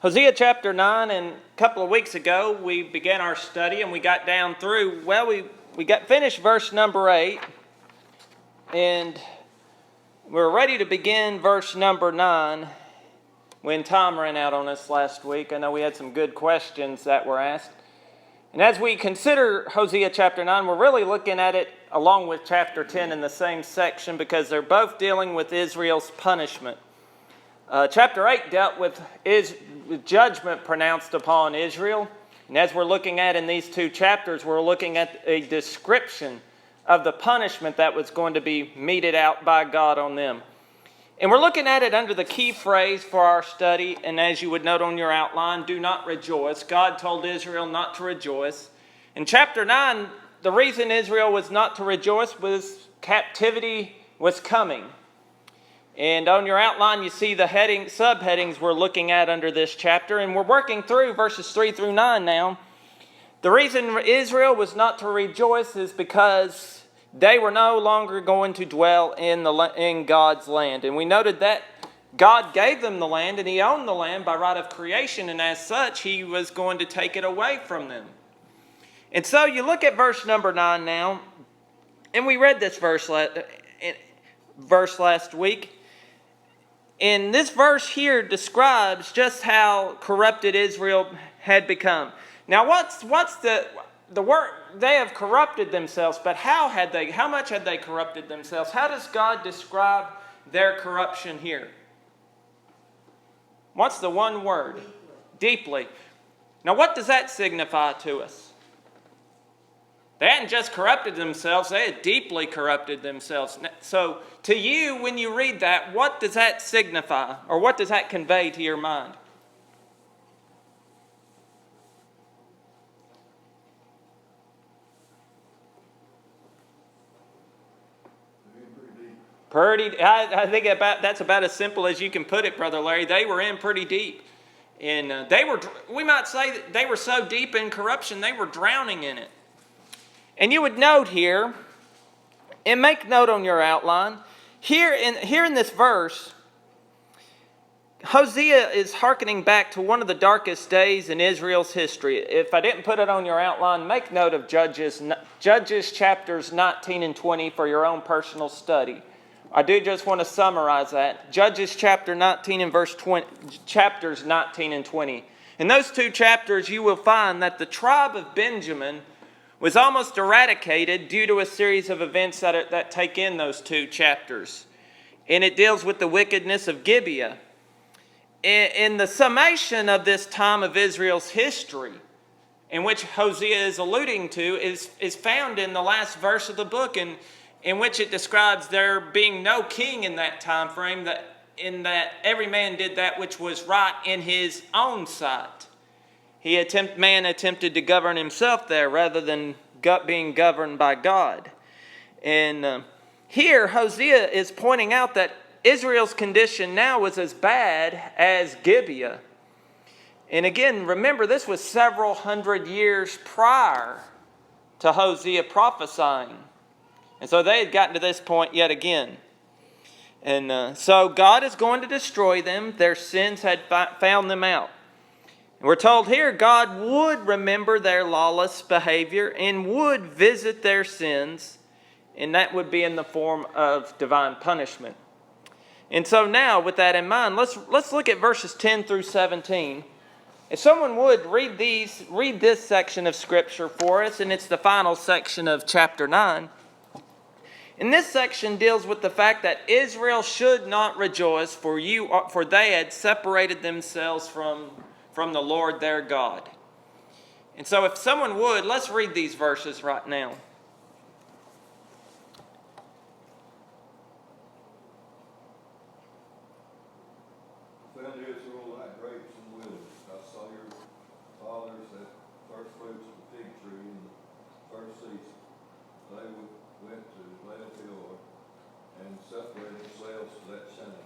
Hosea chapter 9, and a couple of weeks ago we began our study and we got down through, we got finished verse number 8, and we're ready to begin verse number 9 when time ran out on us last week. I know we had some good questions that were asked. And as we consider Hosea chapter 9, we're really looking at it along with chapter 10 in the same section because they're both dealing with Israel's punishment. Chapter 8 dealt with judgment pronounced upon Israel. And as we're looking at in these two chapters, we're looking at a description of the punishment that was going to be meted out by God on them. And we're looking at it under the key phrase for our study, and as you would note on your outline, do not rejoice. God told Israel not to rejoice. In chapter 9, the reason Israel was not to rejoice was captivity was coming. And on your outline, you see the subheadings we're looking at under this chapter, and we're working through verses 3 through 9 now. The reason Israel was not to rejoice is because they were no longer going to dwell in God's land. And we noted that God gave them the land, and He owned the land by right of creation, and as such, He was going to take it away from them. And so you look at verse number 9 now, and we read this verse last week. And this verse here describes just how corrupted Israel had become. Now, what's the word? They have corrupted themselves, but how much had they corrupted themselves? How does God describe their corruption here? What's the one word? Deeply. Now, what does that signify to us? They hadn't just corrupted themselves, they had deeply corrupted themselves. So, to you, when you read that, what does that signify, or what does that convey to your mind? I think that's about as simple as you can put it, Brother Larry. They were in pretty deep. And we might say that they were so deep in corruption, they were drowning in it. And you would note here, and make note on your outline, here in this verse, Hosea is hearkening back to one of the darkest days in Israel's history. If I didn't put it on your outline, make note of Judges chapters 19 and 20 for your own personal study. I do just want to summarize that. Judges chapter 19 and verse 20, chapters 19 and 20. In those two chapters, you will find that the tribe of Benjamin was almost eradicated due to a series of events that take in those two chapters. And it deals with the wickedness of Gibeah. In the summation of this time of Israel's history, in which Hosea is alluding to, is found in the last verse of the book, in which it describes there being no king in that time frame, in that every man did that which was right in his own sight. Man attempted to govern himself there rather than being governed by God. And here Hosea is pointing out that Israel's condition now was as bad as Gibeah. And again, remember, this was several hundred years prior to Hosea prophesying. And so they had gotten to this point yet again. And so God is going to destroy them. Their sins had found them out. We're told here God would remember their lawless behavior and would visit their sins, and that would be in the form of divine punishment. And so now, with that in mind, let's look at verses 10 through 17. If someone would read this section of Scripture for us, and it's the final section of chapter 9. And this section deals with the fact that Israel should not rejoice, for they had separated themselves from the Lord their God. And so if someone would, let's read these verses right now. Found Israel like grapes in the wilderness. I saw your fathers at first fruits of the fig tree in the first season. They went to Baal Peor and separated themselves to that sinner.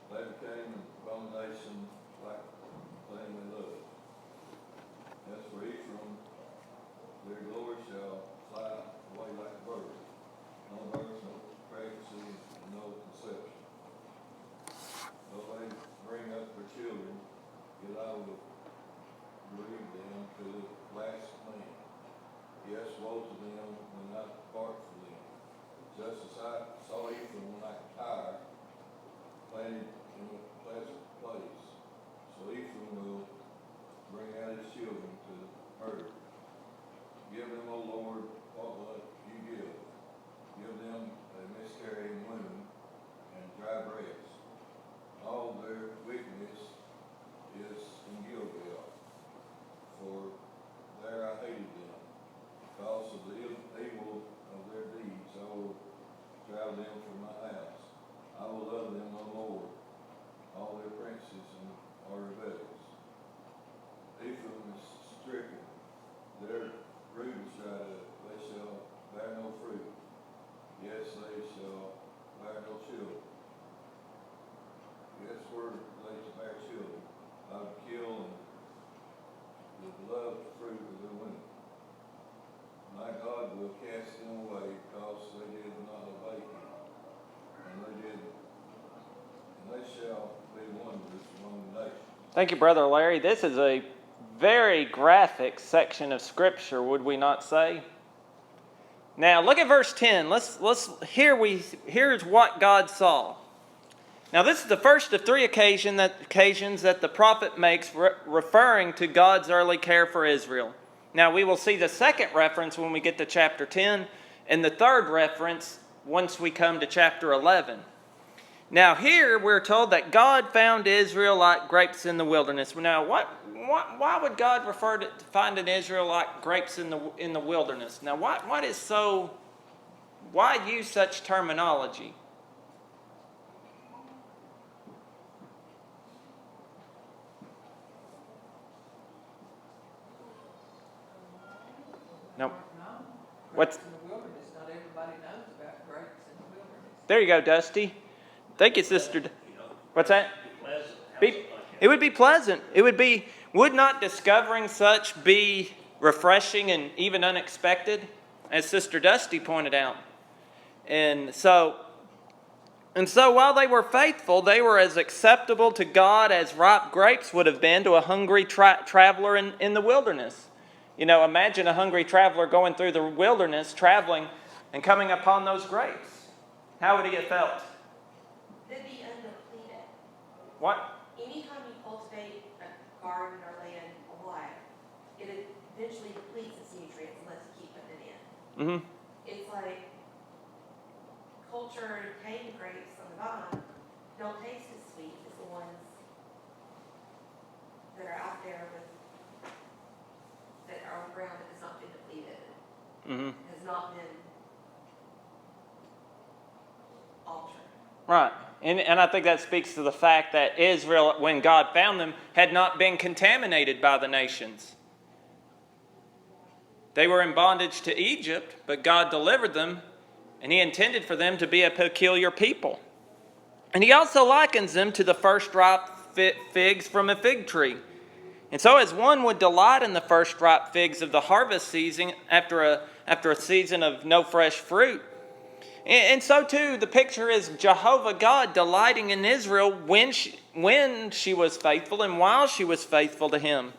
They became an abomination like the thing they loved. As for Ephraim, their glory shall fly away like a bird. No birds, no pregnancy, and no conception. Though they bring up their children, yet I will to them and not depart from them. Just as I saw Ephraim like a tire planted in a pleasant place, so Ephraim will bring out his children to the herd. Give them, O Lord, what will you give? Give them a miscarrying woman and dry breasts. All their wickedness is in Gilgal, for there I hated them. Because of the evil of their deeds, I will drive them from my house. I will love them no more. All their princes are rebels. Ephraim is stricken. Their root is dried up. They shall bear no fruit. Yes, they shall bear no children. Yes, were they to bear children, I would kill the beloved fruit of the women. My God will cast them away because they did not obey him. And they shall be wonders among the nations. Thank you, Brother Larry. This is a very graphic section of Scripture, would we not say? Now, look at verse 10. Here's what God saw. Now, this is the first of three occasions that the prophet makes referring to God's early care for Israel. Now, we will see the second reference when we get to chapter 10, and the third reference once we come to chapter 11. Now, here we're told that God found Israel like grapes in the wilderness. Now, why would God refer to finding Israel like grapes in the wilderness? Now, why use such terminology? No. What's in the wilderness? Not everybody knows about grapes in the wilderness. There you go, Dusty. Thank you, Sister. What's that? It would be pleasant. Would not discovering such be refreshing and even unexpected, as Sister Dusty pointed out? And so while they were faithful, they were as acceptable to God as ripe grapes would have been to a hungry traveler in the wilderness. You know, imagine a hungry traveler going through the wilderness, traveling, and coming upon those grapes. How would he have felt? They'd be undepleted. What? Anytime you cultivate a garden or land alive, it eventually depletes its nutrients unless you keep putting it in. Mm-hmm. It's like cultured cane grapes on the vine don't taste as sweet as the ones that are out there that are on the ground that has not been depleted, has not been altered. Right. And I think that speaks to the fact that Israel, when God found them, had not been contaminated by the nations. They were in bondage to Egypt, but God delivered them, and He intended for them to be a peculiar people. And He also likens them to the first ripe figs from a fig tree. And so as one would delight in the first ripe figs of the harvest season after a season of no fresh fruit, and so too the picture is Jehovah God delighting in Israel when she was faithful and while she was faithful to Him.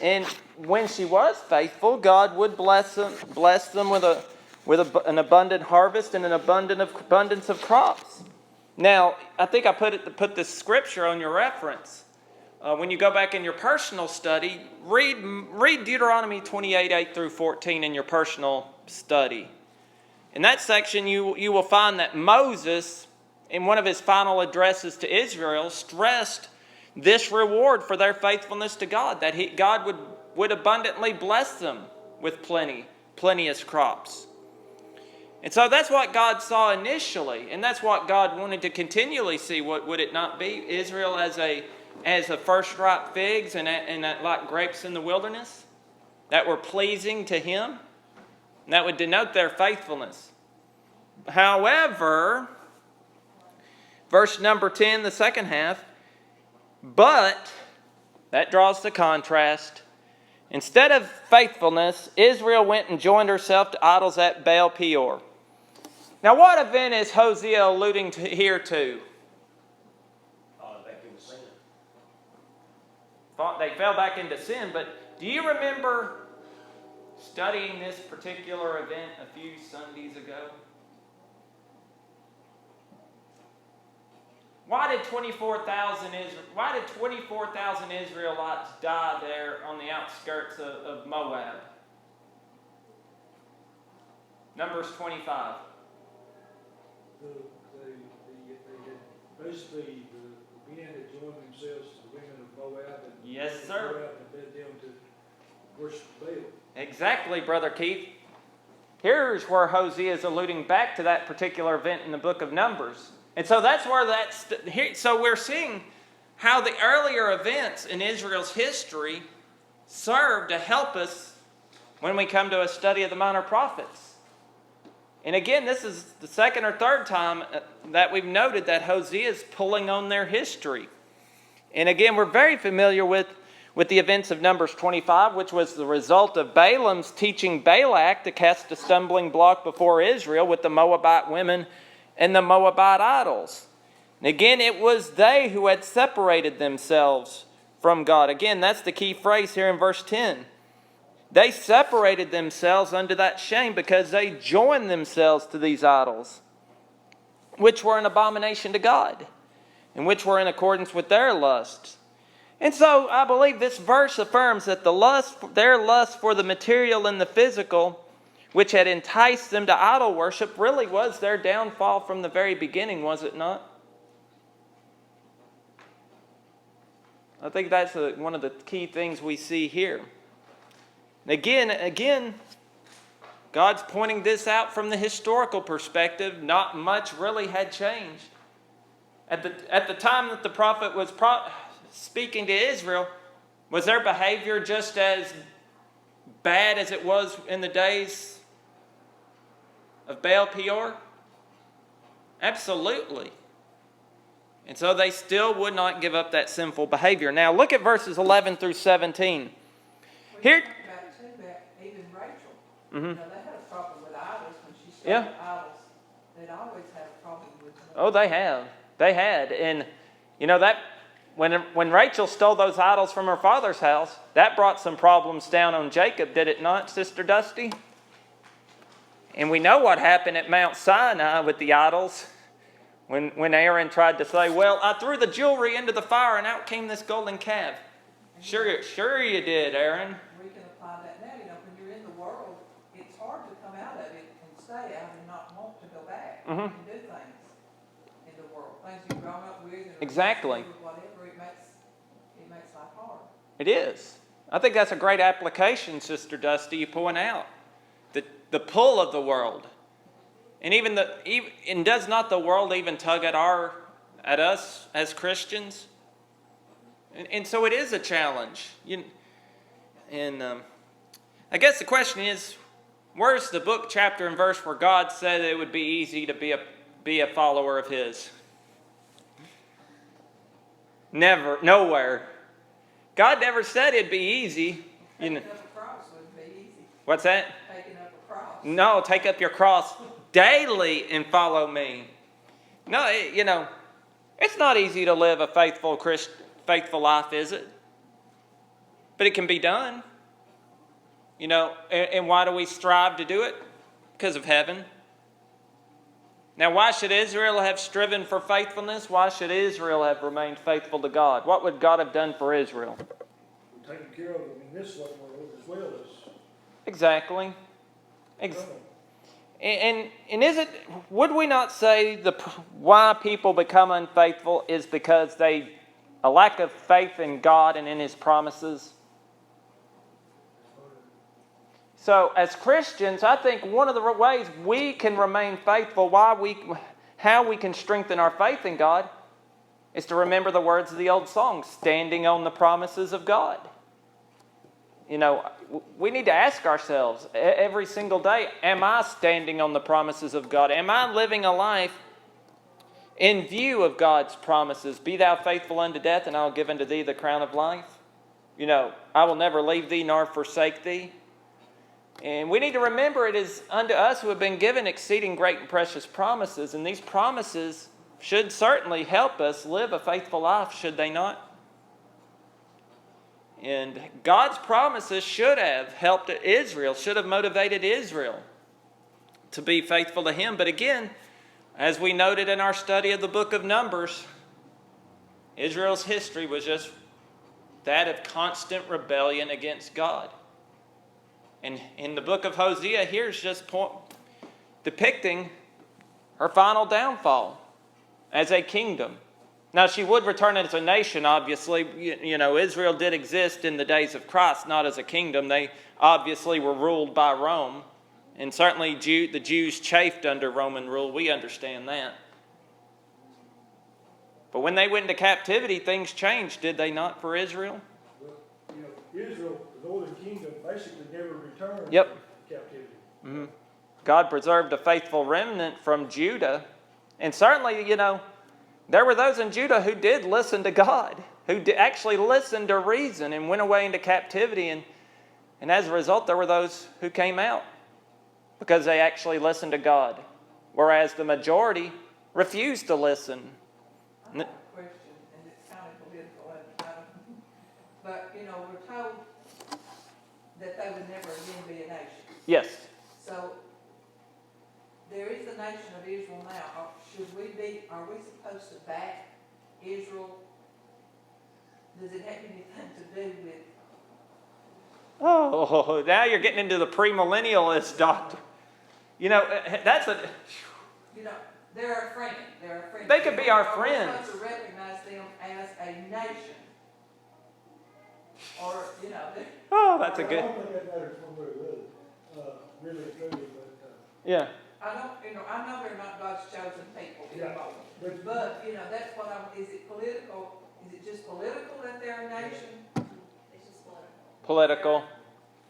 And when she was faithful, God would bless them with an abundant harvest and an abundance of crops. Now, I think I put this scripture on your reference. When you go back in your personal study, read Deuteronomy 28, 8 through 14 in your personal study. In that section, you will find that Moses, in one of his final addresses to Israel, stressed this reward for their faithfulness to God, that God would abundantly bless them with plenteous crops. And so that's what God saw initially, and that's what God wanted to continually see. Would it not be? Israel as the first ripe figs and like grapes in the wilderness that were pleasing to Him. And that would denote their faithfulness. However, verse number 10, the second half, but, that draws the contrast. Instead of faithfulness, Israel went and joined herself to idols at Baal Peor. Now, what event is Hosea alluding here to? Back into sin. They fell back into sin, but do you remember studying this particular event a few Sundays ago. Why did 24,000 Israelites die there on the outskirts of Moab? Numbers 25. They had basically, the men had joined themselves to the women of Moab and Yes, sir. Moab and led them to worship Baal. Exactly, Brother Keith. Here's where Hosea is alluding back to that particular event in the book of Numbers. And so that's where so we're seeing how the earlier events in Israel's history serve to help us when we come to a study of the minor prophets. And again, this is the second or third time that we've noted that Hosea is pulling on their history. And again, we're very familiar with the events of Numbers 25, which was the result of Balaam's teaching Balak to cast a stumbling block before Israel with the Moabite women and the Moabite idols. And again, it was they who had separated themselves from God. Again, that's the key phrase here in verse 10. They separated themselves unto that shame because they joined themselves to these idols, which were an abomination to God, and which were in accordance with their lusts. And so I believe this verse affirms that their lust for the material and the physical, which had enticed them to idol worship, really was their downfall from the very beginning, was it not? I think that's one of the key things we see here. And again, God's pointing this out from the historical perspective. Not much really had changed. At the time that the prophet was speaking to Israel, was their behavior just as bad as it was in the days of Baal Peor? Absolutely. And so they still would not give up that sinful behavior. Now look at verses 11 through 17. Here. Back to that, even Rachel, Mm-hmm. you know, they had a problem with idols when she started Yeah. idols. They'd always had a problem with them. Oh, they have. They had. And you know that when Rachel stole those idols from her father's house, that brought some problems down on Jacob, did it not, Sister Dusty? And we know what happened at Mount Sinai with the idols. When Aaron tried to say, well, I threw the jewelry into the fire and out came this golden calf. Sure you did, Aaron. We can apply that now, you know, when you're in the world, it's hard to come out of it and stay out and not want to go back and do things in the world. Things you've grown up with and Exactly. whatever, it makes life hard. It is. I think that's a great application, Sister Dusty, you point out. The pull of the world. And does not the world even tug at us as Christians? And so it is a challenge. I guess the question is, where's the book, chapter, and verse where God said it would be easy to be a follower of His? Never, nowhere. God never said it'd be easy. Taking up a cross would be easy. What's that? Taking up a cross. No, take up your cross daily and follow me. No, it's not easy to live a faithful life, is it? But it can be done. And why do we strive to do it? Because of heaven. Now, why should Israel have striven for faithfulness? Why should Israel have remained faithful to God? What would God have done for Israel? We're taking care of them in this world as well as Exactly. And would we not say why people become unfaithful is because a lack of faith in God and in His promises? So as Christians, I think one of the ways we can remain faithful, how we can strengthen our faith in God, is to remember the words of the old song, standing on the promises of God. We need to ask ourselves every single day, am I standing on the promises of God? Am I living a life in view of God's promises? Be thou faithful unto death, and I'll give unto thee the crown of life. I will never leave thee nor forsake thee. And we need to remember it is unto us who have been given exceeding great and precious promises, and these promises should certainly help us live a faithful life, should they not? And God's promises should have helped Israel, should have motivated Israel to be faithful to Him. But again, as we noted in our study of the book of Numbers, Israel's history was just that of constant rebellion against God. And in the book of Hosea, here's just depicting her final downfall as a kingdom. Now, she would return as a nation, obviously. You know, Israel did exist in the days of Christ, not as a kingdom. They obviously were ruled by Rome. And certainly the Jews chafed under Roman rule. We understand that. But when they went into captivity, things changed, did they not, for Israel? Well, you know, Israel, the northern kingdom, basically never returned Yep. from captivity. Mm-hmm. God preserved a faithful remnant from Judah. And certainly, you know, there were those in Judah who did listen to God, who actually listened to reason and went away into captivity. And as a result, there were those who came out because they actually listened to God, whereas the majority refused to listen. I have a question, and it's kind of political, but, you know, we're told that they would never again be a nation. Yes. So, there is the nation of Israel now. Are we supposed to back Israel? Does it have anything to do with? Oh, now you're getting into the premillennialist doctrine. You know, that's a... You know, they're our friend. They're our friend. They could be our Are we friends. supposed to recognize them as a nation? Or, you know, Oh, that's a I good... don't think that matters one way or the other, really, truly, but, Yeah. I know they're not God's chosen people Yeah. anymore. But, you know, that's what is it political? Is it just political that they're a nation? It's just political. Political.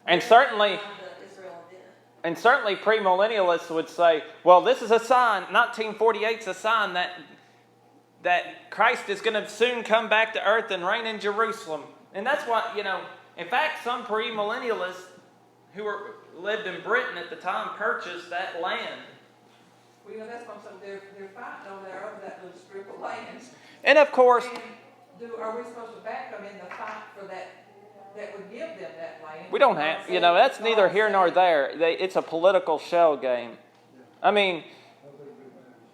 And certainly... The Israel did. And certainly premillennialists would say, well, this is a sign, 1948 is a sign that Christ is going to soon come back to earth and reign in Jerusalem. And that's what, you know, in fact, some premillennialists who lived in Britain at the time purchased that land. Well, you know, that's what I'm saying. They're fighting over there over that little strip of land. And of course, And are we supposed to back them in the fight for that would give them that land? we don't have, you know, that's neither here nor there. It's a political shell game. I mean,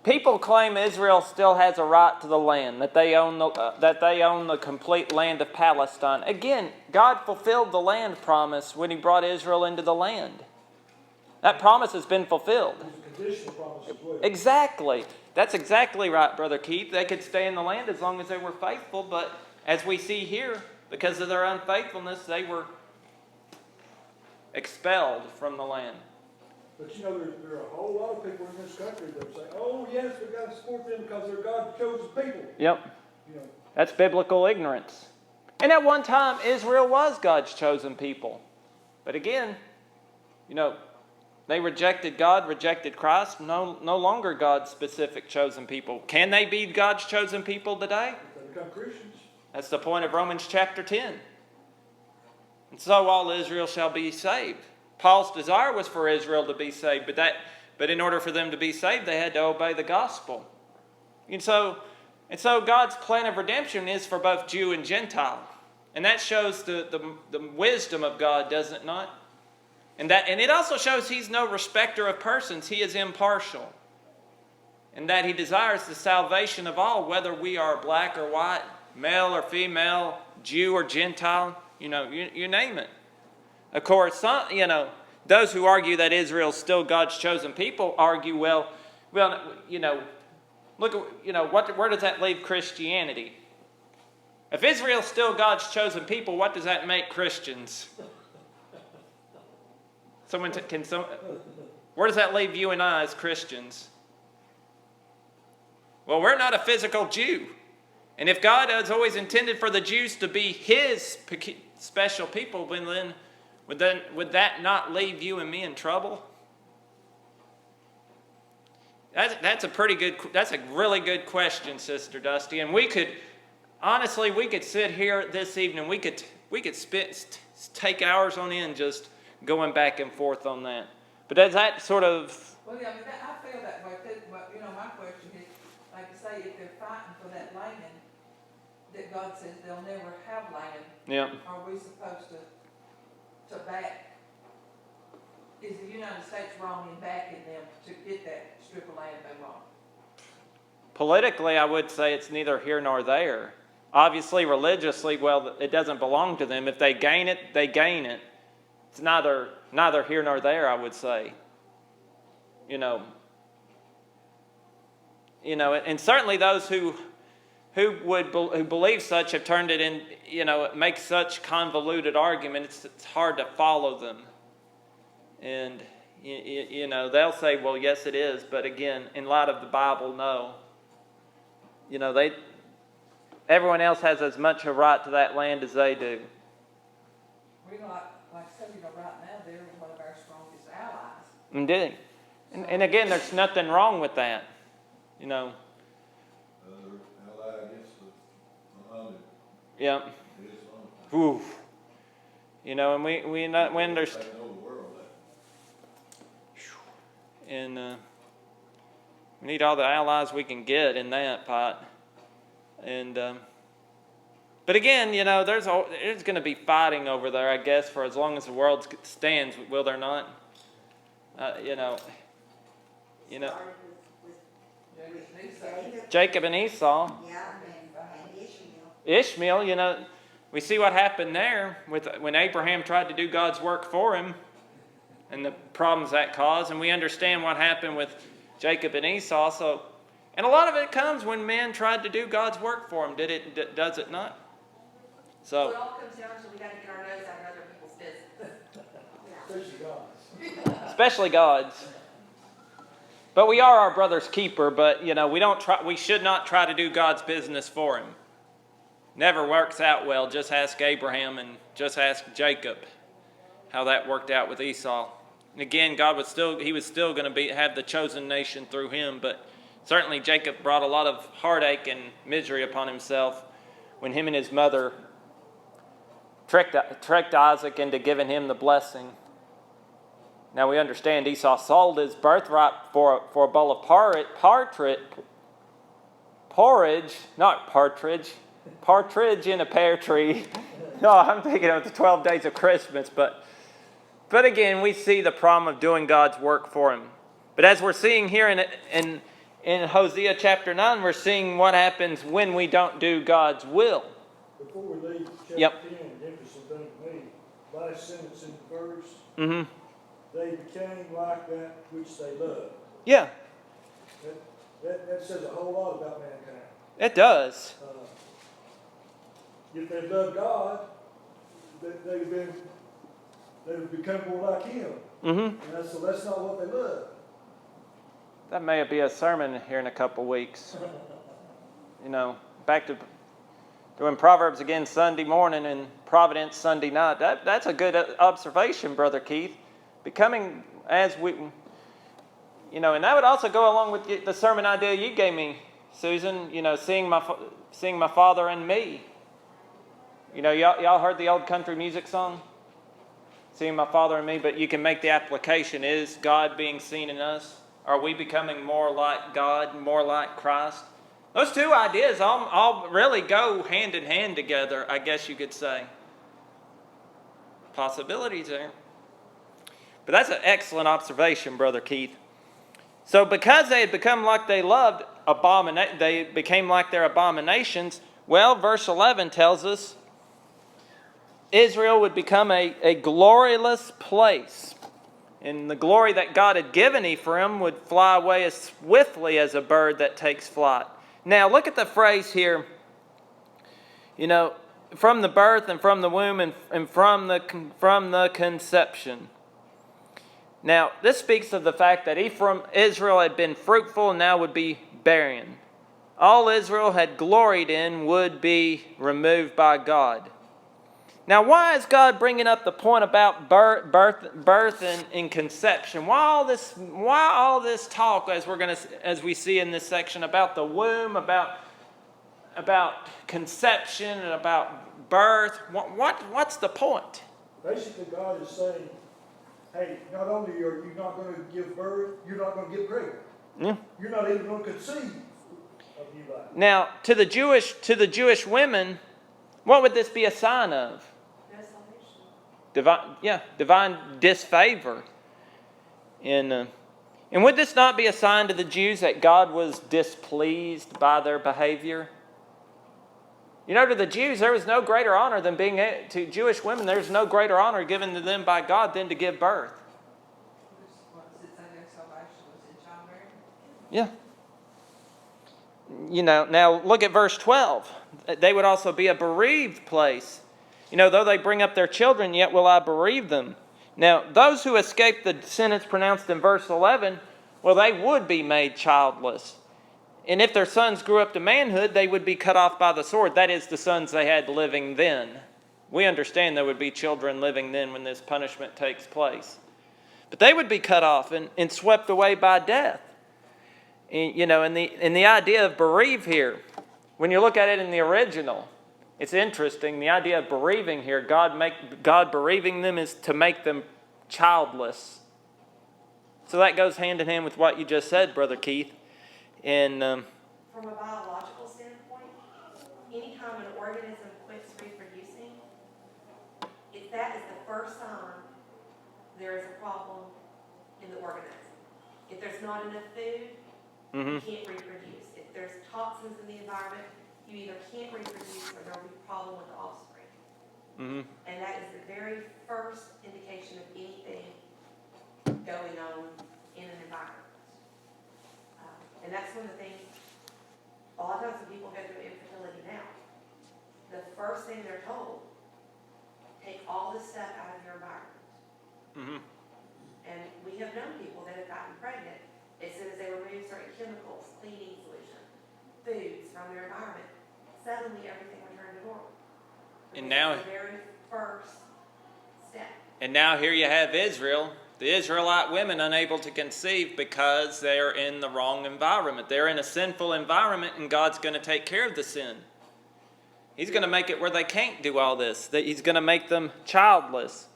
people claim Israel still has a right to the land, that they own the complete land of Palestine. Again, God fulfilled the land promise when He brought Israel into the land. That promise has been fulfilled. it's a conditional promise as well. Exactly. That's exactly right, Brother Keith. They could stay in the land as long as they were faithful, but as we see here, because of their unfaithfulness, they were expelled from the land. But you know, there are a whole lot of people in this country that say, oh, yes, we've got to support them because they're God's chosen people. Yep. You know, That's biblical ignorance. And at one time, Israel was God's chosen people. But again, you know, they rejected God, rejected Christ, no longer God's specific chosen people. Can they be God's chosen people today? if they become Christians. That's the point of Romans chapter 10. And so all Israel shall be saved. Paul's desire was for Israel to be saved, but in order for them to be saved, they had to obey the gospel. And so God's plan of redemption is for both Jew and Gentile. And that shows the wisdom of God, does it not? And it also shows He's no respecter of persons. He is impartial. And that He desires the salvation of all, whether we are black or white, male or female, Jew or Gentile, you know, you name it. Of course, you know, those who argue that Israel's still God's chosen people argue, well, you know, look at, you know, where does that leave Christianity? If Israel's still God's chosen people, what does that make Christians? Where does that leave you and I as Christians? Well, we're not a physical Jew. And if God has always intended for the Jews to be His special people, then would that not leave you and me in trouble? That's a really good question, Sister Dusty. And we could sit here this evening. We could take hours on end just going back and forth on that. But does that sort of... Well, yeah, I mean, I feel that way too, but, you know, my question is, like I say, if they're fighting for that land, that that God says they'll never have land, Yeah. are we supposed to back? Is the United States wrong in backing them to get that strip of land they want? Politically, I would say it's neither here nor there. Obviously, religiously, well, it doesn't belong to them. If they gain it, they gain it. It's neither here nor there, I would say. You know, and certainly those who believe such have turned it in. Make such convoluted arguments. It's hard to follow them. And they'll say, well, yes, it is. But again, in light of the Bible, no. Everyone else has as much a right to that land as they do. Like I said, right now, they're one of our strongest allies. Indeed. And again, there's nothing wrong with that. Ally against the Muhammad. Yeah. Islam. Ooh. And we understand. They know the world. And we need all the allies we can get in that pot. And but again, there's going to be fighting over there, I guess, for as long as the world stands. Will there not? Jacob and Esau. Yeah, and Ishmael. Ishmael, we see what happened there when Abraham tried to do God's work for him and the problems that caused. And we understand what happened with Jacob and Esau. And a lot of it comes when men tried to do God's work for them. Does it not? So it all comes down to we got to get our nose out of other people's business. Especially God's. Especially God's. But we are our brother's keeper. But we should not try to do God's business for him. Never works out well. Just ask Abraham and just ask Jacob how that worked out with Esau. And again, he was still going to have the chosen nation through him. But certainly Jacob brought a lot of heartache and misery upon himself when him and his mother tricked Isaac into giving him the blessing. Now we understand Esau sold his birthright for a bowl of partridge in a pear tree. No, I'm thinking of the 12 days of Christmas. But again, we see the problem of doing God's work for him. But as we're seeing here in Hosea chapter 9, we're seeing what happens when we don't do God's will. Before we leave chapter 10, the interesting thing to me, last sentence in the verse, Mm-hmm. they became like that which they loved. Yeah, That says a whole lot about mankind. it does. If they loved God, they've become more like Him. Mm-hmm. And so that's not what they love. That may be a sermon here in a couple weeks. Back to doing Proverbs again Sunday morning and Providence Sunday night. That's a good observation, Brother Keith. Becoming as we, and that would also go along with the sermon idea you gave me, Susan. Seeing my Father in me. Y'all heard the old country music song? Seeing my Father in me, but you can make the application. Is God being seen in us? Are we becoming more like God, more like Christ? Those two ideas all really go hand in hand together, I guess you could say. Possibilities there. But that's an excellent observation, Brother Keith. So because they had become like they loved, they became like their abominations. Well, verse 11 tells us Israel would become a glorious place. And the glory that God had given Ephraim would fly away as swiftly as a bird that takes flight. Now, look at the phrase here. From the birth and from the womb and from the conception. Now, this speaks of the fact that Israel had been fruitful and now would be barren. All Israel had gloried in would be removed by God. Now, why is God bringing up the point about birth and conception? Why all this talk, as we see in this section, about the womb, about conception, and about birth? What's the point? Basically, God is saying, hey, not only are you not going to give birth, you're not going to get pregnant. Yeah. You're not even going to conceive. of new life. Now, to the Jewish women, what would this be a sign of? No salvation. Divine disfavor. And would this not be a sign to the Jews that God was displeased by their behavior? You know, to the Jews, there was no greater honor than to Jewish women, there's no greater honor given to them by God than to give birth. What does it say their salvation was in childbearing? Yeah. You know, now look at verse 12. They would also be a bereaved place. You know, though they bring up their children, yet will I bereave them. Now, those who escape the sentence pronounced in verse 11, well, they would be made childless. And if their sons grew up to manhood, they would be cut off by the sword. That is, the sons they had living then. We understand there would be children living then when this punishment takes place. But they would be cut off and swept away by death. And, you know, and the idea of bereave here, when you look at it in the original, it's interesting. The idea of bereaving here, God bereaving them is to make them childless. So that goes hand in hand with what you just said, Brother Keith. And From a biological standpoint, anytime an organism quits reproducing, if that is the first sign there is a problem in the organism. If there's not enough food, you can't reproduce. If there's toxins in the environment, you either can't reproduce or there'll be a problem with the offspring. And that is the very first indication of anything going on in an environment. And that's one of the things, a lot of times when people go through infertility now, the first thing they're told, take all this stuff out of your environment. And we have known people that have gotten pregnant as soon as they remove certain chemicals, cleaning solution, foods from their environment, suddenly everything returned to normal. And now, the very first step. And now here you have Israel, the Israelite women unable to conceive because they're in the wrong environment. They're in a sinful environment, and God's going to take care of the sin. He's going to make it where they can't do all this. That He's going to make them childless.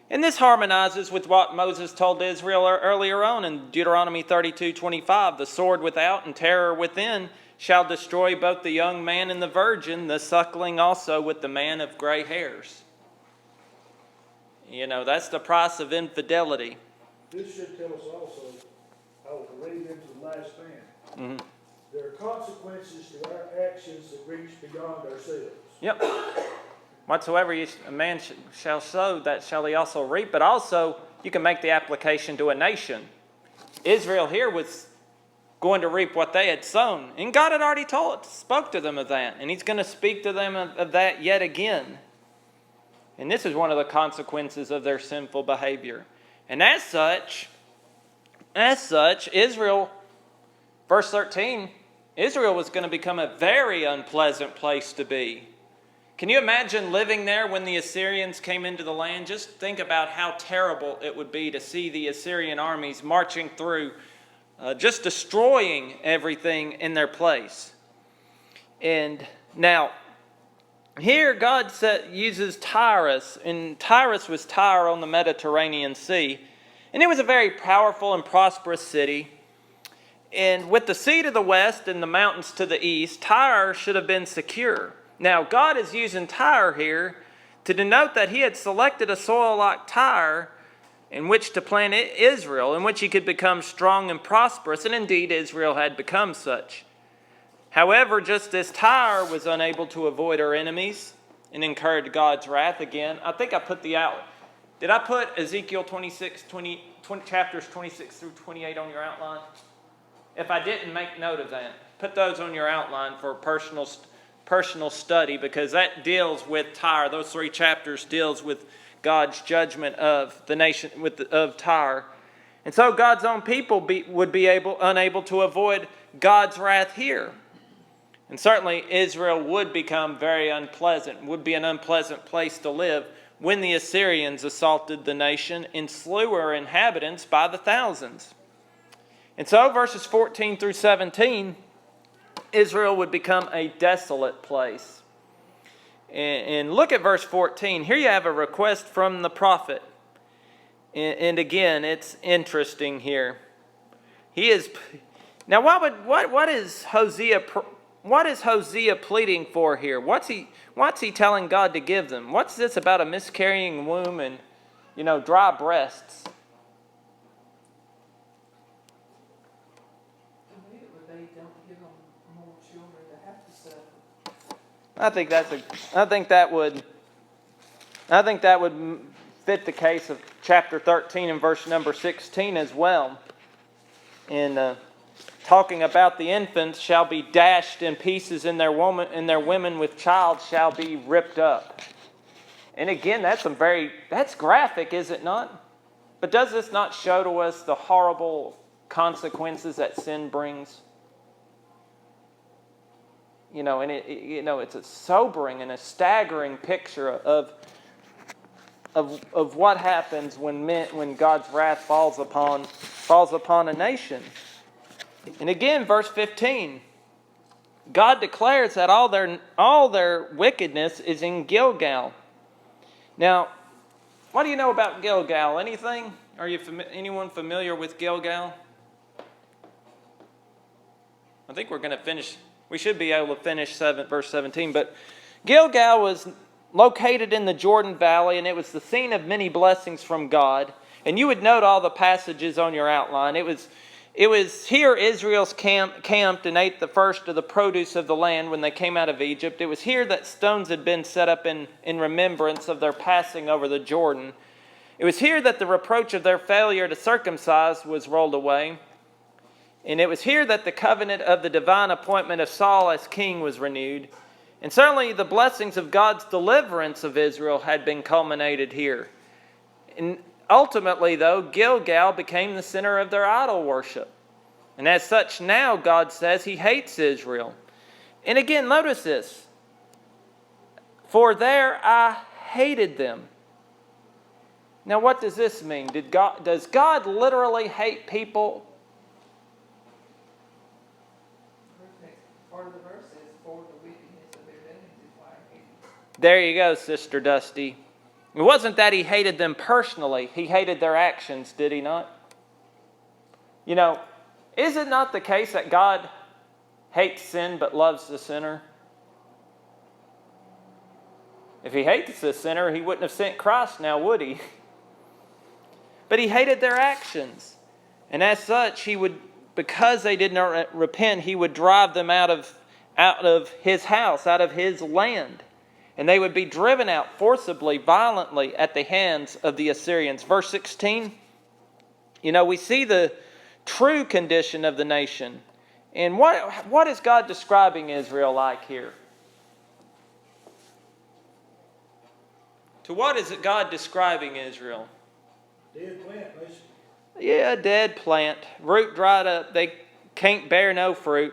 And this harmonizes with what Moses told Israel earlier on in Deuteronomy 32:25. The sword without and terror within shall destroy both the young man and the virgin, the suckling also with the man of gray hairs. You know, that's the price of infidelity. This should tell us also, I will believe into the last man. There are consequences to our actions that reach beyond ourselves. Yep. Whatsoever a man shall sow, that shall he also reap. But also, you can make the application to a nation. Israel here was going to reap what they had sown. And God had already spoke to them of that. And He's going to speak to them of that yet again. And this is one of the consequences of their sinful behavior. And as such, Israel, verse 13, Israel was going to become a very unpleasant place to be. Can you imagine living there when the Assyrians came into the land? Just think about how terrible it would be to see the Assyrian armies marching through, just destroying everything in their place. And now, here God uses Tyrus, and Tyrus was Tyre on the Mediterranean Sea. And it was a very powerful and prosperous city. And with the sea to the west and the mountains to the east, Tyre should have been secure. Now, God is using Tyre here to denote that He had selected a soil like Tyre in which to plant Israel, in which He could become strong and prosperous. And indeed, Israel had become such. However, just as Tyre was unable to avoid her enemies and incurred God's wrath again, I think I put did I put Ezekiel 26, chapters 26 through 28 on your outline? If I didn't, make note of that. Put those on your outline for personal study, because that deals with Tyre. Those 3 chapters deals with God's judgment of the nation, of Tyre. And so God's own people would be unable to avoid God's wrath here. And certainly Israel would become very unpleasant, would be an unpleasant place to live when the Assyrians assaulted the nation and slew her inhabitants by the thousands. And so verses 14 through 17, Israel would become a desolate place. And look at verse 14. Here you have a request from the prophet. And again, it's interesting here. Now, what is Hosea pleading for here? What's he telling God to give them? What's this about a miscarrying womb and, dry breasts? To me, it would be, don't give them more children to have to suffer. I think that would fit the case of chapter 13 and verse number 16 as well. In talking about the infants shall be dashed in pieces, and their women with child shall be ripped up. And again, that's graphic, is it not? But does this not show to us the horrible consequences that sin brings? And it's a sobering and a staggering picture of what happens when God's wrath falls upon a nation. And again, verse 15, God declares that all their wickedness is in Gilgal. Now, what do you know about Gilgal? Anything? Are you anyone familiar with Gilgal? I think we're going to finish. We should be able to finish verse 17. But Gilgal was located in the Jordan Valley, and it was the scene of many blessings from God. And you would note all the passages on your outline. It was here Israel's camped and ate the first of the produce of the land when they came out of Egypt. It was here that stones had been set up in remembrance of their passing over the Jordan. It was here that the reproach of their failure to circumcise was rolled away. And it was here that the covenant of the divine appointment of Saul as king was renewed. And certainly the blessings of God's deliverance of Israel had been culminated here. And ultimately, though, Gilgal became the center of their idol worship. And as such, now God says he hates Israel. And again, notice this. For there I hated them. Now, what does this mean? Does God literally hate people? Part of the verse says, for the wickedness of their dealings is why I hate them. There you go, Sister Dusty. It wasn't that he hated them personally. He hated their actions, did he not? Is it not the case that God hates sin but loves the sinner? If he hates the sinner, he wouldn't have sent Christ now, would he? But he hated their actions. And as such, because they did not repent, he would drive them out of his house, out of his land. And they would be driven out forcibly, violently at the hands of the Assyrians. Verse 16, we see the true condition of the nation. And what is God describing Israel like here? To what is God describing Israel? Dead plant, basically. Yeah, a dead plant. Root dried up. They can't bear no fruit.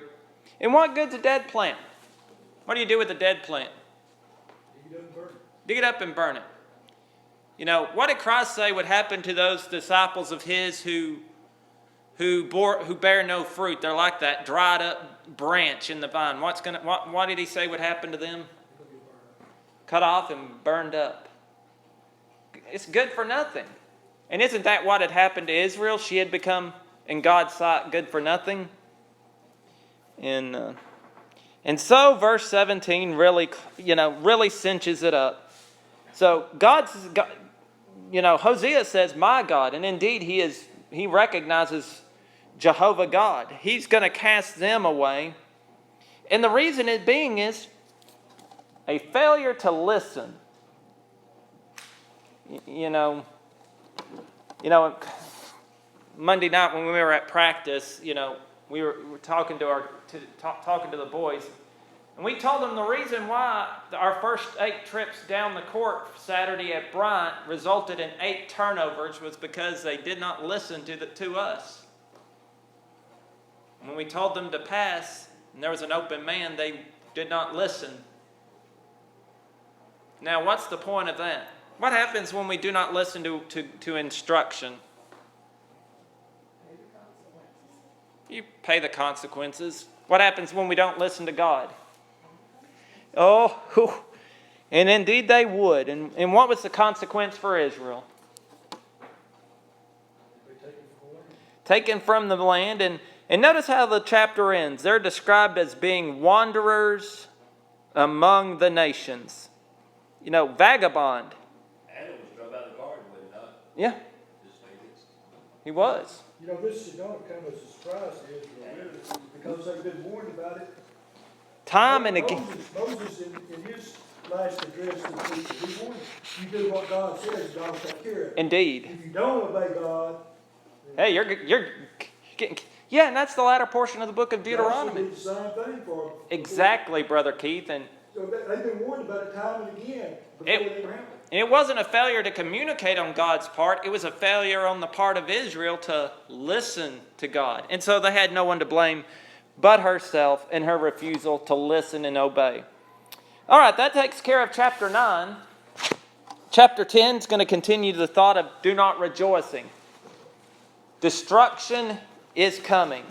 And what good's a dead plant? What do you do with a dead plant? Dig it up and burn it. What did Christ say would happen to those disciples of his who bear no fruit? They're like that dried up branch in the vine. What did he say would happen to them? Cut off and burned up. It's good for nothing. And isn't that what had happened to Israel? She had become, in God's sight, good for nothing. And so verse 17 really cinches it up. So Hosea says, my God, and indeed he recognizes Jehovah God. He's going to cast them away. And the reason it being is a failure to listen. Monday night when we were at practice, we were talking to the boys, and we told them the reason why our first 8 trips down the court Saturday at Bryant resulted in 8 turnovers was because they did not listen to us. When we told them to pass, and there was an open man, they did not listen. Now, what's the point of that? What happens when we do not listen to instruction? You pay the consequences. What happens when we don't listen to God? Oh, and indeed they would. And what was the consequence for Israel? Taken from the land. And notice how the chapter ends. They're described as being wanderers among the nations. You know, vagabond. Adam was drove out of the garden, was he not? Yeah, Just thinking. he was. You know, this is gonna come as a surprise to Israel, really, because they've been warned about it. Time and again. Moses in his last address to the people, he warned them, you do what God says, God will take care of it. Indeed. If you don't obey God. Hey, you're getting... Yeah, and that's the latter portion of the book of Deuteronomy. The same thing for them. Exactly, Brother Keith. And So they've been warned about it time and again before they were happening. it wasn't a failure to communicate on God's part. It was a failure on the part of Israel to listen to God. And so they had no one to blame but herself and her refusal to listen and obey. All right, that takes care of chapter 9. Chapter 10 is going to continue the thought of do not rejoicing. Destruction is coming.